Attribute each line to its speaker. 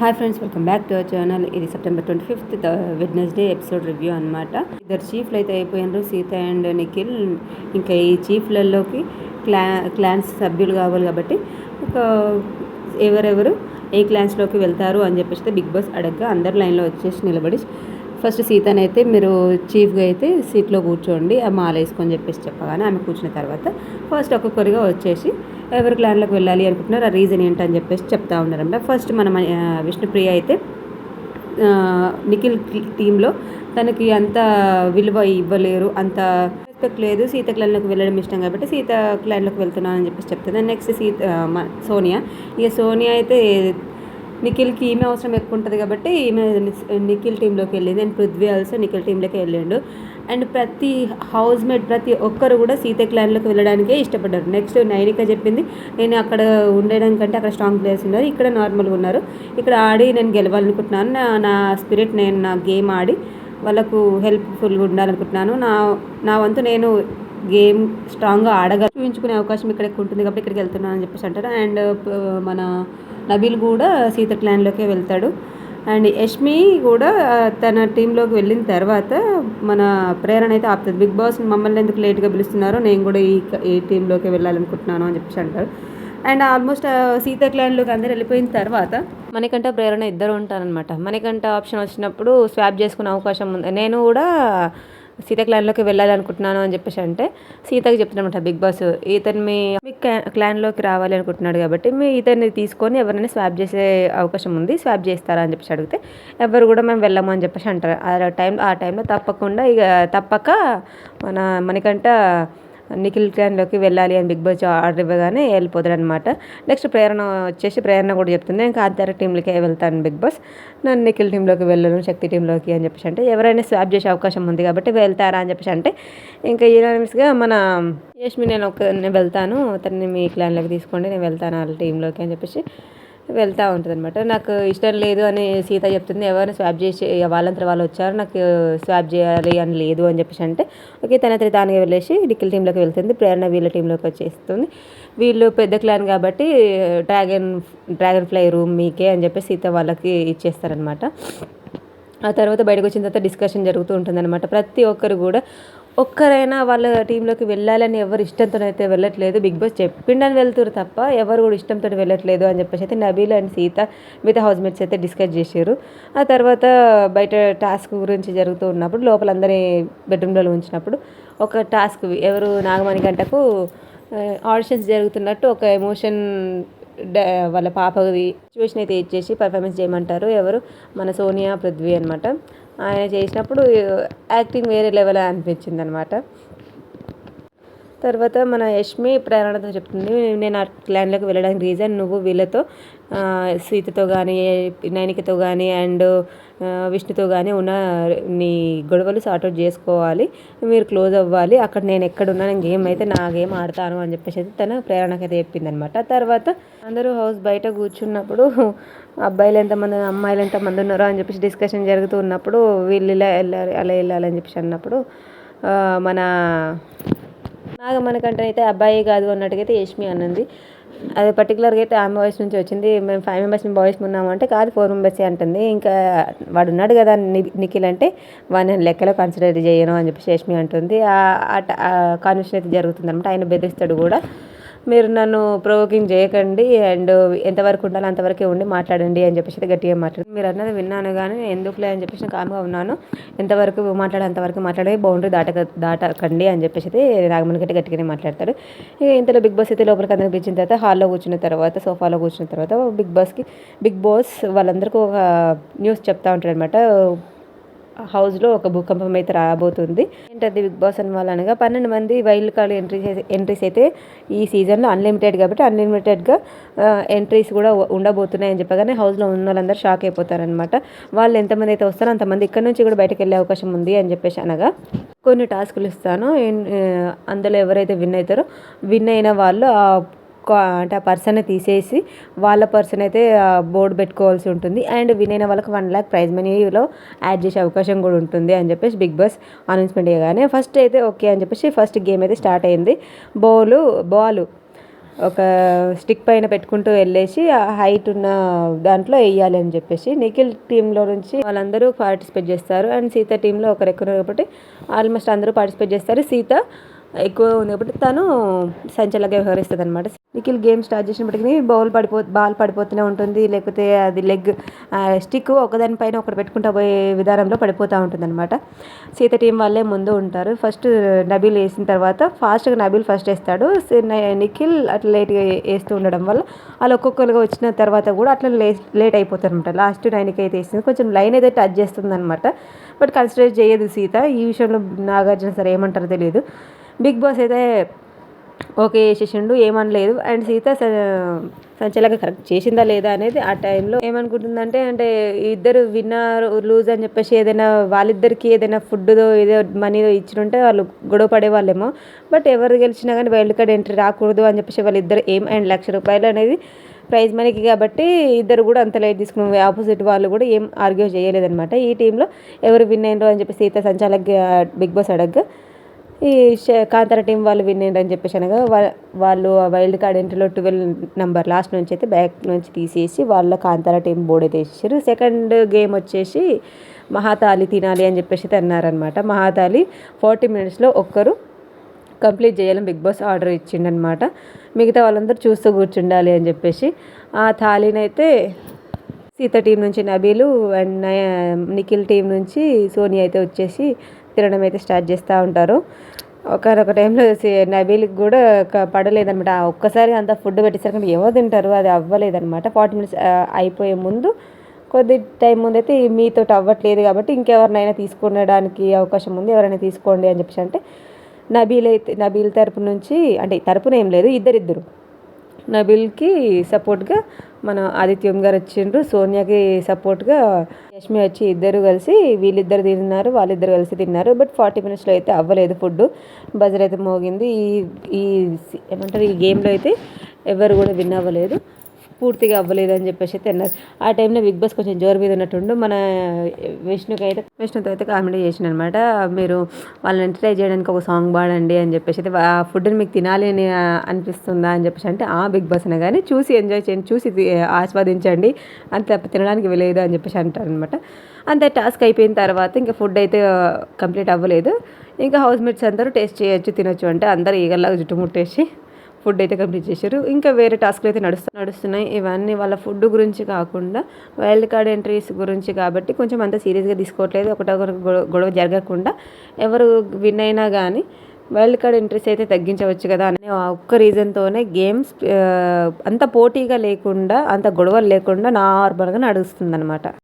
Speaker 1: Hi friends, welcome back to our channel. ఇది September 25th Wednesday episode review అనమాట. ఇద్దరు చీఫ్లు అయితే అయిపోయినారు, సీత అండ్ నిఖిల్. ఇంకా ఈ చీఫ్లలోకి క్లాన్స్ సభ్యులు కావాలి కాబట్టి ఇంకా ఎవరెవరు ఏ క్లాన్స్లోకి వెళ్తారు అని చెప్పేసి బిగ్ బాస్ అడగ్గా అందరు లైన్లో వచ్చేసి నిలబడి ఫస్ట్ సీతనైతే మీరు చీఫ్గా అయితే సీట్లో కూర్చోండి, ఆ మాల వేసుకొని చెప్పగానే ఆమె కూర్చున్న తర్వాత ఫస్ట్ ఒక్కొక్కరిగా వచ్చేసి ఎవరి క్లాన్లోకి వెళ్ళాలి అనుకుంటున్నారు, ఆ రీజన్ ఏంటని చెప్పేసి చెప్తా ఉన్నారన్నమాట. ఫస్ట్ మన విష్ణుప్రియ అయితే నిఖిల్ టీంలో తనకి అంత విలువ ఇవ్వలేరు, అంత రెస్పెక్ట్ లేదు, సీత క్లాన్లోకి వెళ్ళడం ఇష్టం కాబట్టి సీత క్లాన్లోకి వెళ్తున్నానని చెప్పేసి చెప్తుంది. నెక్స్ట్ సోనియా. ఇక సోనియా అయితే నిఖిల్కి ఈమె అవసరం ఎక్కువ ఉంటుంది కాబట్టి ఈమె నిఖిల్ టీంలోకి వెళ్ళింది. అండ్ పృథ్వీ ఆల్సో నిఖిల్ టీంలోకి వెళ్ళిండు. అండ్ ప్రతి హౌస్ మేట్ ప్రతి ఒక్కరు కూడా సీత క్లాన్లోకి వెళ్ళడానికే ఇష్టపడ్డారు. నెక్స్ట్ నైనిక చెప్పింది, నేను అక్కడ ఉండడం కంటే అక్కడ స్ట్రాంగ్ ప్లేయర్స్ ఉన్నారు, ఇక్కడ నార్మల్గా ఉన్నారు, ఇక్కడ ఆడి నేను గెలవాలనుకుంటున్నాను, నా స్పిరిట్, నేను నా గేమ్ ఆడి వాళ్ళకు హెల్ప్ఫుల్గా ఉండాలనుకుంటున్నాను, నా వంతు నేను గేమ్ స్ట్రాంగ్గా చూపించుకునే అవకాశం ఇక్కడ ఉంటుంది కాబట్టి ఇక్కడికి వెళ్తున్నాను అని చెప్పేసి అంటారు. అండ్ మన నబీల్ కూడా సీత క్లాన్లోకే వెళ్తాడు. అండ్ యష్మి కూడా తన టీంలోకి వెళ్ళిన తర్వాత మన ప్రేరణ అయితే ఆపుతుంది. బిగ్ బాస్ మమ్మల్ని ఎందుకు లేట్గా పిలుస్తున్నారో, నేను కూడా ఈ టీంలోకి వెళ్ళాలనుకుంటున్నాను అని చెప్పేసి అంటారు. అండ్ ఆల్మోస్ట్ సీత క్లాన్లోకి అందరు వెళ్ళిపోయిన తర్వాత మనకంట ప్రేరణ ఇద్దరు ఉంటారనమాట. మనకంట ఆప్షన్ వచ్చినప్పుడు స్వాప్ చేసుకునే అవకాశం ఉంది. నేను కూడా సీత క్లాన్లోకి వెళ్ళాలనుకుంటున్నాను అని చెప్పేసి అంటే సీతకి చెప్తున్నమాట బిగ్ బాస్, ఇతను మీ క్లాన్లోకి రావాలి అనుకుంటున్నాడు కాబట్టి మీ ఇతన్ని తీసుకొని ఎవరైనా స్వాప్ చేసే అవకాశం ఉంది, స్వాప్ చేస్తారా అని చెప్పేసి అడిగితే ఎవరు కూడా మేము వెళ్ళము అని చెప్పేసి అంటారు. ఆ టైంలో తప్పకుండా ఇక తప్పక మనకంట నిఖిల్ క్లాన్లోకి వెళ్ళాలి అని బిగ్ బాస్ ఆర్డర్ ఇవ్వగానే వెళ్ళిపోతాడు అనమాట. నెక్స్ట్ ప్రేరణ వచ్చేసి ప్రేరణ కూడా చెప్తుంది, నేను కాంతార టీంలోకి వెళ్తాను బిగ్ బాస్, నన్ను నిఖిల్ టీంలోకి వెళ్ళను శక్తి టీంలోకి అని చెప్పేసి అంటే ఎవరైనా స్వాప్ చేసే అవకాశం ఉంది కాబట్టి వెళ్తారా అని చెప్పేసి అంటే ఇంకా యూనానిమస్గా మన యష్మి నేను వెళ్తాను, అతన్ని మీ క్లాన్లోకి తీసుకోండి, నేను వెళ్తాను వాళ్ళ టీంలోకి అని చెప్పేసి వెళ్తూ ఉంటుంది అనమాట. నాకు ఇష్టం లేదు అని సీత చెప్తుంది, ఎవరిని స్వాప్ చేసి వాళ్ళంతా వాళ్ళు వచ్చారు, నాకు స్వాప్ చేయాలి అని లేదు అని చెప్పేసి అంటే ఓకే తనంతటి తానుగా వెళ్ళేసి నిఖిల్ టీంలోకి వెళ్తుంది. ప్రేరణ వీళ్ళ టీంలోకి వచ్చేస్తుంది. వీళ్ళు పెద్ద క్లాన్ కాబట్టి డ్రాగన్ ఫ్లై రూమ్ మీకే అని చెప్పి సీత వాళ్ళకి ఇచ్చేస్తారనమాట. ఆ తర్వాత బయటకు వచ్చిన తర్వాత డిస్కషన్ జరుగుతూ ఉంటుందన్నమాట. ప్రతి ఒక్కరు కూడా ఒక్కరైనా వాళ్ళ టీంలోకి వెళ్ళాలని ఎవరు ఇష్టంతో అయితే వెళ్ళట్లేదు, బిగ్ బాస్ చెప్పిండని వెళ్తారు తప్ప ఎవరు కూడా ఇష్టంతో వెళ్ళట్లేదు అని చెప్పేసి అయితే నబీల్ అండ్ సీత మిగతా హౌస్మేట్స్ అయితే డిస్కస్ చేశారు. ఆ తర్వాత బయట టాస్క్ గురించి జరుగుతూ ఉన్నప్పుడు లోపల అందరి బెడ్రూమ్లలో ఉంచినప్పుడు ఒక టాస్క్ ఎవరు నాగమణి గంటకు ఆడిషన్స్ జరుగుతున్నట్టు ఒక ఎమోషన్ వాళ్ళ పాపది సిచ్యువేషన్ అయితే ఇచ్చేసి పర్ఫార్మెన్స్ చేయమంటారు. ఎవరు మన సోనియా పృథ్వీ అనమాట. ఆయన చేసినప్పుడు యాక్టింగ్ వేరే లెవెల్ అనిపించింది అనమాట. తర్వాత మన యష్మి ప్రేరణతో చెప్తుంది, నేను ఆ క్లాన్లోకి వెళ్ళడానికి రీజన్ నువ్వు వీళ్ళతో సీతతో కానీ నైనికతో కానీ అండ్ విష్ణుతో కానీ ఉన్న నీ గొడవలు సార్ట్అవుట్ చేసుకోవాలి, మీరు క్లోజ్ అవ్వాలి, అక్కడ నేను ఎక్కడున్నా నేను గేమ్ అయితే నా గేమ్ ఆడతాను అని చెప్పేసి అయితే తన ప్రేరణకైతే చెప్పిందనమాట. తర్వాత అందరూ హౌస్ బయట కూర్చున్నప్పుడు అబ్బాయిలు ఎంతమంది అమ్మాయిలు ఎంతమంది ఉన్నారో అని చెప్పేసి డిస్కషన్ జరుగుతూ ఉన్నప్పుడు వీళ్ళు ఇలా వెళ్ళాలి అలా వెళ్ళాలని చెప్పేసి అన్నప్పుడు మన మనకంటే అయితే అబ్బాయి కాదు అన్నట్టుగా అయితే యష్మి అన్నది. అది పర్టికులర్గా అయితే ఆమె వాయిస్ నుంచి వచ్చింది, మేము 5 మెంబర్స్ బాయ్స్ ఉన్నాము అంటే కాదు 4 మెంబర్సే అంటుంది. ఇంకా వాడు ఉన్నాడు కదా నిఖిల్ అంటే వాడిని లెక్కలో కన్సిడర్ చేయను అని చెప్పేసి యష్మి అంటుంది. ఆ కాన్వర్సేషన్ అయితే జరుగుతుంది అనమాట. ఆయన బెదిరిస్తాడు కూడా, మీరు నన్ను ప్రొవోకింగ్ చేయకండి అండ్ ఎంతవరకు ఉండాలో అంతవరకే ఉండి మాట్లాడండి అని చెప్పేసి గట్టిగా మాట్లాడు, మీరు అన్నది విన్నాను కానీ ఎందుకులే అని చెప్పేసి కామ్గా ఉన్నాను, ఎంతవరకు మాట్లాడే అంతవరకు మాట్లాడే బౌండరీ దాటకండి అని చెప్పేసి నాగమణి గట్టి గట్టిగానే మాట్లాడతాడు. ఇక ఇంతలో బిగ్ బాస్ అయితే లోపలికి అందరికి పిలిచిన తర్వాత హాల్లో కూర్చున్న తర్వాత సోఫాలో కూర్చున్న తర్వాత బిగ్ బాస్ వాళ్ళందరికీ ఒక న్యూస్ చెప్తా ఉంటాడు అనమాట. హౌస్లో ఒక భూకంపం అయితే రాబోతుంది. ఏంటది బిగ్ బాస్ అని వాళ్ళు అనగా 12 మంది వైల్డ్ కార్డ్ ఎంట్రీస్ అయితే ఈ సీజన్లో అన్లిమిటెడ్ కాబట్టి అన్లిమిటెడ్గా ఎంట్రీస్ కూడా ఉండబోతున్నాయని చెప్పగానే హౌస్లో ఉన్న వాళ్ళందరూ షాక్ అయిపోతారనమాట. వాళ్ళు ఎంతమంది అయితే వస్తారో అంతమంది ఇక్కడ నుంచి కూడా బయటకు వెళ్ళే అవకాశం ఉంది అని చెప్పేసి అనగా కొన్ని టాస్కులు ఇస్తాను, అందులో ఎవరైతే విన్ అయిన వాళ్ళు అంటే ఆ పర్సన్ తీసేసి వాళ్ళ పర్సన్ అయితే బోర్డు పెట్టుకోవాల్సి ఉంటుంది. అండ్ విన్ అయిన వాళ్ళకి 1 lakh ప్రైజ్ మనీలో యాడ్ చేసే అవకాశం కూడా ఉంటుంది అని చెప్పేసి బిగ్ బాస్ అనౌన్స్మెంట్ చేయగానే ఫస్ట్ అయితే ఓకే అని చెప్పేసి ఫస్ట్ గేమ్ అయితే స్టార్ట్ అయింది. బాల్ ఒక స్టిక్ పైన పెట్టుకుంటూ వెళ్ళేసి ఆ హైట్ ఉన్న దాంట్లో వేయాలి అని చెప్పేసి నిఖిల్ టీంలో నుంచి వాళ్ళందరూ పార్టిసిపేట్ చేస్తారు. అండ్ సీత టీంలో ఒకరు ఎక్కువ కాబట్టి ఆల్మోస్ట్ అందరూ పార్టిసిపేట్ చేస్తారు. సీత ఎక్కువ ఉంది కాబట్టి తను సంచలనంగా వ్యవహరిస్తుంది అనమాట. నిఖిల్ గేమ్ స్టార్ట్ చేసినప్పటికీ బాల్ పడిపోతూనే ఉంటుంది, లేకపోతే అది లెగ్ స్టిక్ ఒకదానిపైన ఒకటి పెట్టుకుంటూ పోయే విధానంలో పడిపోతూ ఉంటుంది అనమాట. సీత టీం వాళ్ళే ముందు ఉంటారు. ఫస్ట్ నబీల్ వేసిన తర్వాత ఫాస్ట్గా నబీల్ ఫస్ట్ వేస్తాడు. నిఖిల్ అట్లా లేట్గా వేస్తూ ఉండడం వల్ల వాళ్ళు ఒక్కొక్కరుగా వచ్చిన తర్వాత కూడా అట్లా లేట్ అయిపోతారు అనమాట. లాస్ట్ 9కి అయితే వేస్తుంది, కొంచెం లైన్ అయితే టచ్ చేస్తుంది అనమాట. బట్ కన్సిడర్ చేయదు సీత. ఈ విషయంలో నాగార్జున సరే ఏమంటారో తెలియదు. బిగ్ బాస్ అయితే ఓకే చేసేసిండు, ఏమనలేదు. అండ్ సీత సంచలనంగా కరెక్ట్ చేసిందా లేదా అనేది ఆ టైంలో ఏమనుకుంటుందంటే, అంటే ఇద్దరు విన్నర్ లూజ్ అని చెప్పేసి ఏదైనా వాళ్ళిద్దరికి ఏదైనా ఫుడ్దో ఏదో మనీదో ఇచ్చినుంటే వాళ్ళు గొడవ పడేవాళ్ళేమో. బట్ ఎవరు గెలిచినా కానీ వైల్డ్ కార్డ్ ఎంట్రీ రాకూడదు అని చెప్పేసి వాళ్ళిద్దరు ఏం. అండ్ ₹1,00,000 అనేది ప్రైజ్ మనీకి కాబట్టి ఇద్దరు కూడా అంత లైట్ తీసుకుని ఆపోజిట్ వాళ్ళు కూడా ఏం ఆర్గ్యూ చేయలేదన్నమాట. ఈ టీంలో ఎవరు విన్ అయినరు అని చెప్పి సీత సంచాలకుగా బిగ్ బాస్ అడగగా ఈ కాంతార టీం వాళ్ళు విన్ అయ్యారు అని చెప్పేసి అనగా వాళ్ళు వైల్డ్ కార్డ్ ఎంట్రీలో 12 నెంబర్ లాస్ట్ నుంచి అయితే బ్యాక్ నుంచి తీసేసి వాళ్ళ కాంతార టీం బోర్డు అయితే వేసేసారు. సెకండ్ గేమ్ వచ్చేసి మహాతాలి తినాలి అని చెప్పేసి అన్నారనమాట. మహాతాలి 40 మినిట్స్లో ఒక్కరు కంప్లీట్ చేయాలని బిగ్ బాస్ ఆర్డర్ ఇచ్చిండనమాట. మిగతా వాళ్ళందరూ చూస్తూ కూర్చుండాలి అని చెప్పేసి. ఆ థాలీనైతే సీత టీం నుంచి నబీలు అండ్ నిఖిల్ టీం నుంచి సోనియా అయితే వచ్చేసి తినడం అయితే స్టార్ట్ చేస్తూ ఉంటారు. ఒకనొక టైంలో నబీల్కి కూడా పడలేదనమాట. ఒక్కసారి అంత ఫుడ్ పెట్టేసరికి ఎవరు తింటారు, అది అవ్వలేదనమాట. 40 మినిట్స్ అయిపోయే ముందు కొద్ది టైం ముందు అయితే మీతో అవ్వట్లేదు కాబట్టి ఇంకెవరినైనా తీసుకునడానికి అవకాశం ఉంది, ఎవరైనా తీసుకోండి అని చెప్పేసి అంటే నబీల్ తరపు నుంచి, అంటే తరపున ఏం లేదు, ఇద్దరు నబీల్కి సపోర్ట్గా మన ఆదిత్యం గారు వచ్చిండ్రు, సోనియాకి సపోర్ట్గా యష్మి వచ్చి ఇద్దరు కలిసి వీళ్ళిద్దరు తిన్నారు, వాళ్ళిద్దరు కలిసి తిన్నారు. బట్ 40 మినిట్స్లో అయితే అవ్వలేదు ఫుడ్. బజర్ అయితే మోగింది. ఈ ఏమంటారు ఈ గేమ్లో అయితే ఎవరు కూడా విన్ అవ్వలేదు, పూర్తిగా అవ్వలేదు అని చెప్పేసి అయితే అన్నారు. ఆ టైంలో బిగ్ బాస్ కొంచెం జోరు మీద ఉన్నట్టుండు. మన విష్ణుతో అయితే కామెడీ చేసిన అనమాట. మీరు వాళ్ళని ఎంటర్టైన్ చేయడానికి ఒక సాంగ్ పాడండి అని చెప్పేసి అయితే, ఆ ఫుడ్ని మీకు తినాలి అని అనిపిస్తుందా అని చెప్పేసి అంటే ఆ బిగ్ బాస్ అనే కానీ చూసి ఎంజాయ్ చేయండి, చూసి ఆస్వాదించండి, అంత తినడానికి వెళ్ళలేదు అని చెప్పేసి అంటారనమాట. అంతే టాస్క్ అయిపోయిన తర్వాత ఇంకా ఫుడ్ అయితే కంప్లీట్ అవ్వలేదు. ఇంకా హౌస్ మేట్స్ అందరూ టేస్ట్ చేయొచ్చు, తినొచ్చు అంటే అందరూ ఈగల్లాగా చుట్టుముట్టేసి ఫుడ్ అయితే కంప్లీట్ చేశారు. ఇంకా వేరే టాస్క్లు అయితే నడుస్తున్నాయి. ఇవన్నీ వాళ్ళ ఫుడ్ గురించి కాకుండా వైల్డ్ కార్డ్ ఎంట్రీస్ గురించి కాబట్టి కొంచెం అంత సీరియస్గా తీసుకోవట్లేదు. ఒకటొకరు గొడవ జరగకుండా ఎవరు విన్ అయినా కానీ వైల్డ్ కార్డ్ ఎంట్రీస్ అయితే తగ్గించవచ్చు కదా అనే ఒక్క రీజన్తోనే గేమ్స్ అంత పోటీగా లేకుండా, అంత గొడవలు లేకుండా నార్మల్గా నడుస్తుంది అనమాట.